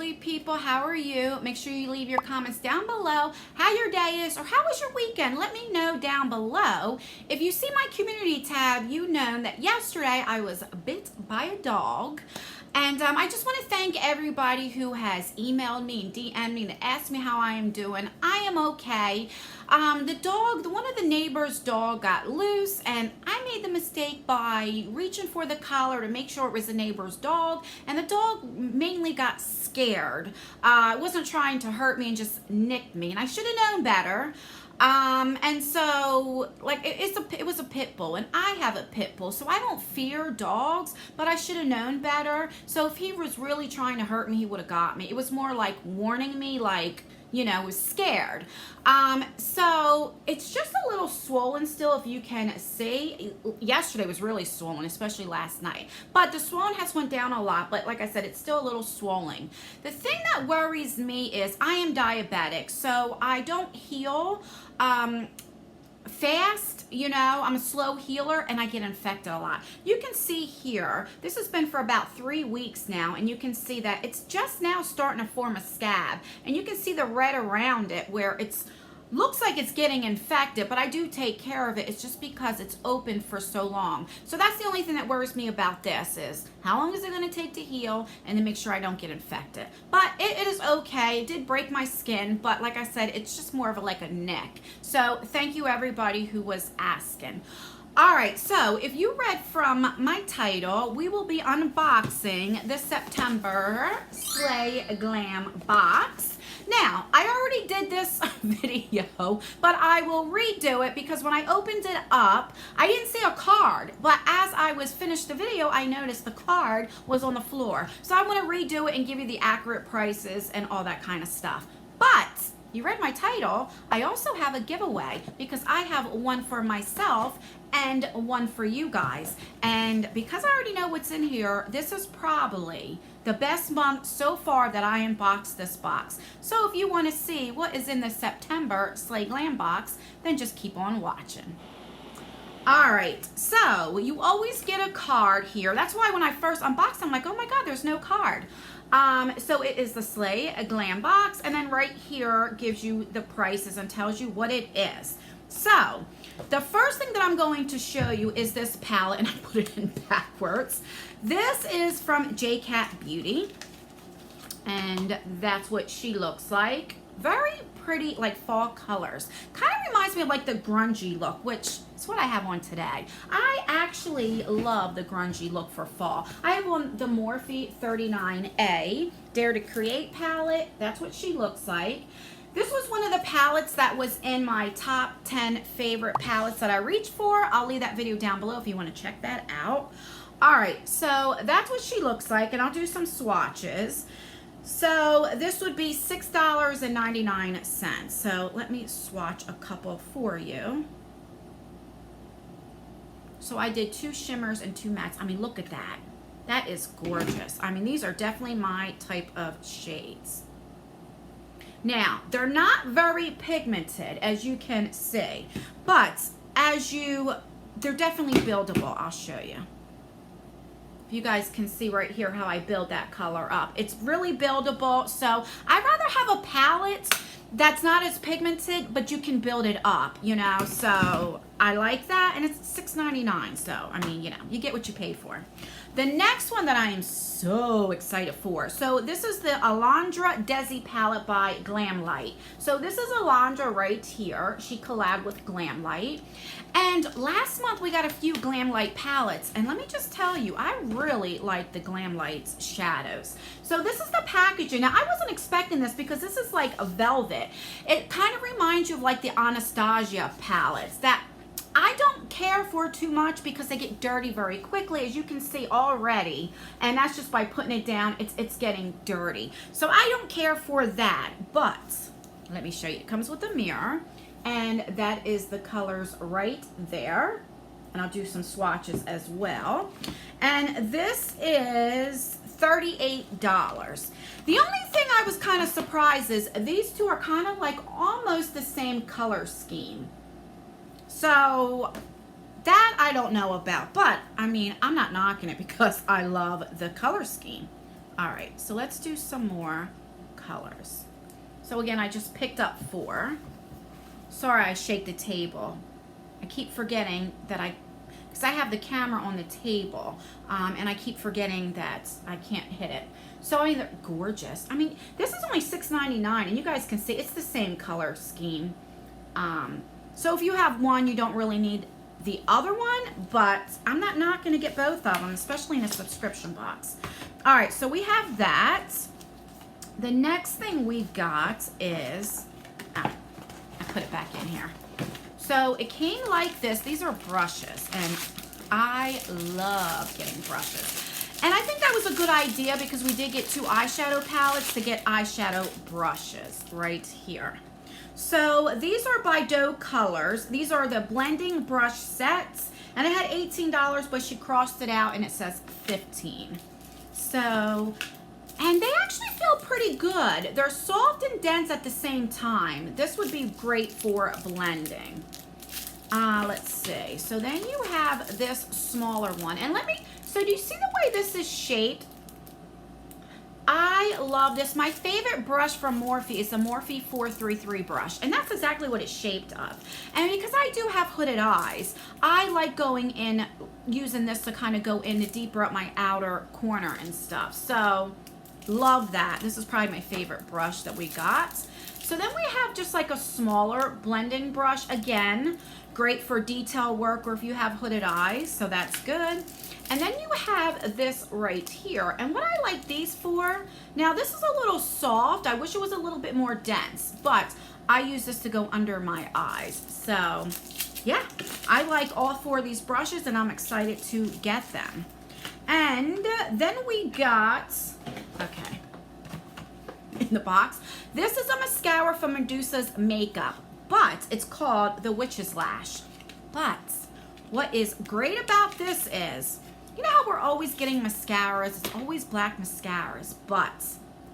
lovely people. How are you? Make sure you leave your comments down below how your day is or how was your weekend. Let me know down below. If you see my community tab, you know that yesterday I was bit by a dog. And I just want to thank everybody who has emailed me and DM'd me and asked me how I am doing. I am okay. One of the neighbor's dog got loose, and I made the mistake by reaching for the collar to make sure it was the neighbor's dog, and the dog mainly got scared. It wasn't trying to hurt me and just nicked me, and I should have known better. And so, like, it was a pit bull, and I have a pit bull, so I don't fear dogs, but I should have known better. So if he was really trying to hurt me, he would have got me. It was more like warning me, like, you know, was scared. So it's just a little swollen still, if you can see. Yesterday was really swollen, especially last night. But the swollen has went down a lot, but like I said, it's still a little swollen. The thing that worries me is I am diabetic, so I don't heal fast, you know. I'm a slow healer and I get infected a lot. You can see here, this has been for about 3 weeks now, and you can see that it's just now starting to form a scab, and you can see the red around it where it's looks like it's getting infected, but I do take care of it. It's just because it's open for so long. So that's the only thing that worries me about this is how long is it going to take to heal and to make sure I don't get infected. But it is okay. It did break my skin, but like I said, it's just more of like a nick. So thank you everybody who was asking. Alright, so if you read from my title, we will be unboxing this September Slay Glam box. Now, I already did this video, but I will redo it because when I opened it up, I didn't see a card. But as I was finished the video, I noticed the card was on the floor. So I want to redo it and give you the accurate prices and all that kind of stuff. But you read my title, I also have a giveaway because I have one for myself and one for you guys. And because I already know what's in here, this is probably the best month so far that I unboxed this box. So if you want to see what is in the September Slay Glam box, then just keep on watching. Alright, so you always get a card here. That's why when I first unboxed, I'm like, oh my god, there's no card. So it is the Slay Glam box, and then right here gives you the prices and tells you what it is. So the first thing that I'm going to show you is this palette, and I put it in backwards. This is from JCat Beauty, and that's what she looks like. Very pretty, like fall colors. Kind of reminds me of like the grungy look, which is what I have on today. I actually love the grungy look for fall. I have on the Morphe 39A Dare to Create palette. That's what she looks like. This was one of the palettes that was in my top 10 favorite palettes that I reached for. I'll leave that video down below if you want to check that out. Alright, so that's what she looks like, and I'll do some swatches. So this would be $6.99. So let me swatch a couple for you. So I did 2 shimmers and 2 mattes. I mean, look at that. That is gorgeous. I mean, these are definitely my type of shades. Now, they're not very pigmented, as you can see, but they're definitely buildable. I'll show you. If you guys can see right here how I build that color up. It's really buildable, so I'd rather have a palette that's not as pigmented, but you can build it up, you know, so I like that, and it's $6.99, so, I mean, you know, you get what you pay for. The next one that I am so excited for, so this is the Alondra Desi palette by Glamlight. So this is Alondra right here. She collabed with Glamlight. And last month we got a few Glamlight palettes, and let me just tell you, I really like the Glamlight's shadows. So this is the packaging. Now I wasn't expecting this because this is like a velvet. It kind of reminds you of like the Anastasia palettes that I don't care for too much because they get dirty very quickly, as you can see already, and that's just by putting it down, it's getting dirty. So I don't care for that, but let me show you. It comes with a mirror, and that is the colors right there, and I'll do some swatches as well. And this is $38. The only thing I was kind of surprised is these two are kind of like almost the same color scheme. So that I don't know about, but I mean, I'm not knocking it because I love the color scheme. All right, so let's do some more colors. So again, I just picked up 4. Sorry, I shake the table. I keep forgetting that because I have the camera on the table, and I keep forgetting that I can't hit it. So I mean, they're gorgeous. I mean, this is only $6.99, and you guys can see it's the same color scheme. So if you have one, you don't really need the other one, but I'm not going to get both of them, especially in a subscription box. All right, so we have that. The next thing we got is, I put it back in here. So it came like this. These are brushes, and I love getting brushes. And I think that was a good idea because we did get 2 eyeshadow palettes to get eyeshadow brushes right here. So these are by Doe Colors. These are the blending brush sets, and it had $18, but she crossed it out and it says $15. So, and they actually feel pretty good. They're soft and dense at the same time. This would be great for blending. Let's see. So then you have this smaller one. And so do you see the way this is shaped? I love this. My favorite brush from Morphe is the Morphe 433 brush, and that's exactly what it's shaped of. And because I do have hooded eyes, I like going in, using this to kind of go in to deeper up my outer corner and stuff. So, love that. This is probably my favorite brush that we got. So then we have just like a smaller blending brush. Again, great for detail work or if you have hooded eyes, so that's good. And then you have this right here. And what I like these for, now this is a little soft. I wish it was a little bit more dense, but I use this to go under my eyes. So yeah, I like all 4 of these brushes and I'm excited to get them. And then we got, okay, in the box, this is a mascara from Medusa's Makeup, but it's called the Witch's Lash. But what is great about this is, you know how we're always getting mascaras, it's always black mascaras, but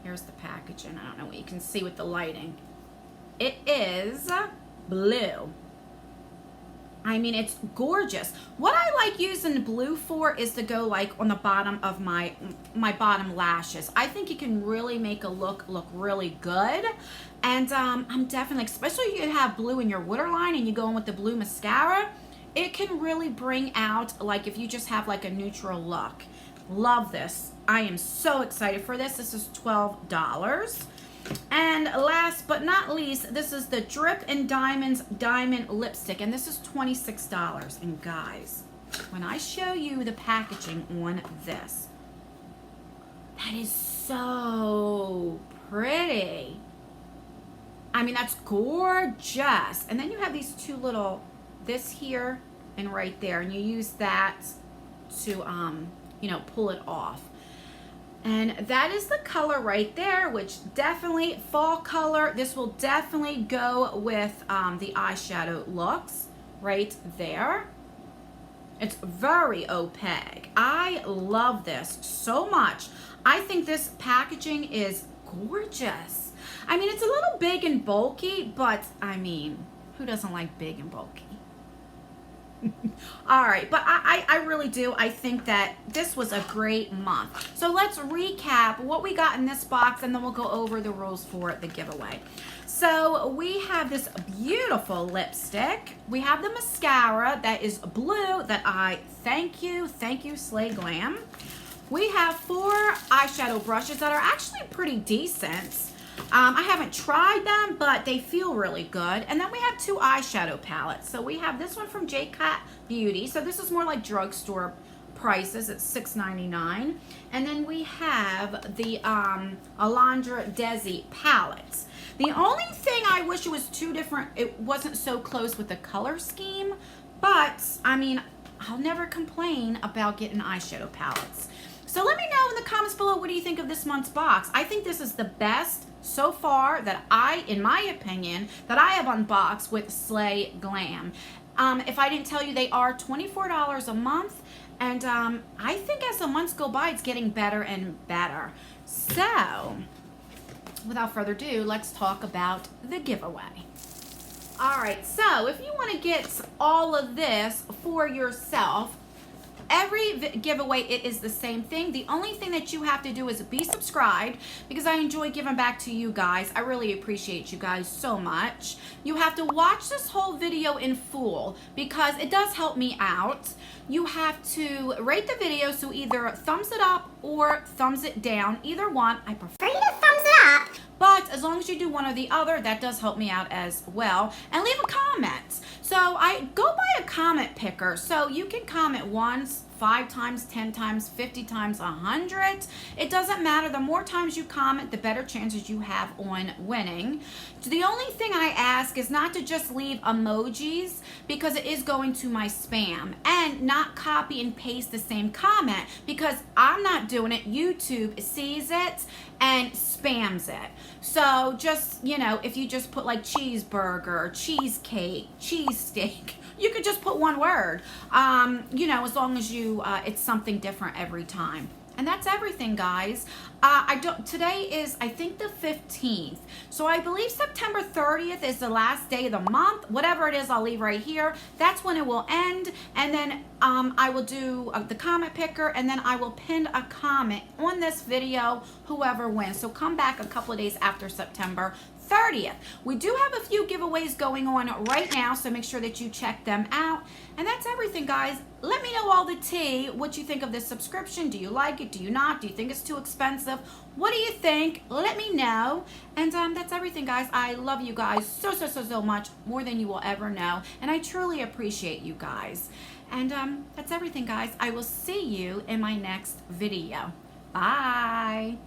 here's the packaging. I don't know what you can see with the lighting. It is blue. I mean, it's gorgeous. What I like using blue for is to go like on the bottom of my bottom lashes. I think it can really make a look really good. And I'm definitely, especially if you have blue in your waterline and you go in with the blue mascara, it can really bring out, like if you just have like a neutral look. Love this. I am so excited for this. This is $12. And last but not least, this is the Drip and Diamonds Diamond Lipstick, and this is $26. And guys, when I show you the packaging on this, that is so pretty. I mean, that's gorgeous. And then you have these 2 little, this here and right there, and you use that to you know, pull it off. And that is the color right there, which definitely fall color. This will definitely go with the eyeshadow looks right there. It's very opaque. I love this so much. I think this packaging is gorgeous. I mean, it's a little big and bulky, but I mean, who doesn't like big and bulky? All right, but I really do. I think that this was a great month. So let's recap what we got in this box, and then we'll go over the rules for the giveaway. So we have this beautiful lipstick. We have the mascara that is blue that I thank you Slay Glam. We have 4 eyeshadow brushes that are actually pretty decent. I haven't tried them, but they feel really good. And then we have 2 eyeshadow palettes. So we have this one from J-Cat Beauty. So this is more like drugstore prices. It's $6.99. And then we have the Alondra Desi palettes. The only thing I wish it was 2 different, it wasn't so close with the color scheme. But, I mean, I'll never complain about getting eyeshadow palettes. So let me know in the comments below, what do you think of this month's box? I think this is the best so far that in my opinion, that I have unboxed with Slay Glam. If I didn't tell you, they are $24 a month. And I think as the months go by, it's getting better and better. So, without further ado, let's talk about the giveaway. All right, so if you want to get all of this for yourself, every giveaway, it is the same thing. The only thing that you have to do is be subscribed, because I enjoy giving back to you guys. I really appreciate you guys so much. You have to watch this whole video in full because it does help me out. You have to rate the video, so either thumbs it up or thumbs it down, either one. I prefer you to thumbs it up, but as long as you do one or the other, that does help me out as well. And leave a comment. So I go by a comment picker, so you can comment once, 5 times, 10 times, 50 times, 100. It doesn't matter. The more times you comment, the better chances you have on winning. The only thing I ask is not to just leave emojis, because it is going to my spam, and not copy and paste the same comment, because I'm not doing it. YouTube sees it and spams it. So just, you know, if you just put like cheeseburger, cheesecake, cheesesteak, you could just put one word, you know, as long as you, it's something different every time. And that's everything, guys. Today is, I think, the 15th. So I believe September 30th is the last day of the month. Whatever it is, I'll leave right here. That's when it will end. And then I will do the comment picker, and then I will pin a comment on this video, whoever wins. So come back a couple of days after September 30th. We do have a few giveaways going on right now, so make sure that you check them out. And that's everything, guys. Let me know all the tea, what you think of this subscription. Do you like it? Do you not? Do you think it's too expensive? What do you think? Let me know. And that's everything, guys. I love you guys so much, more than you will ever know. And I truly appreciate you guys. And that's everything, guys. I will see you in my next video. Bye.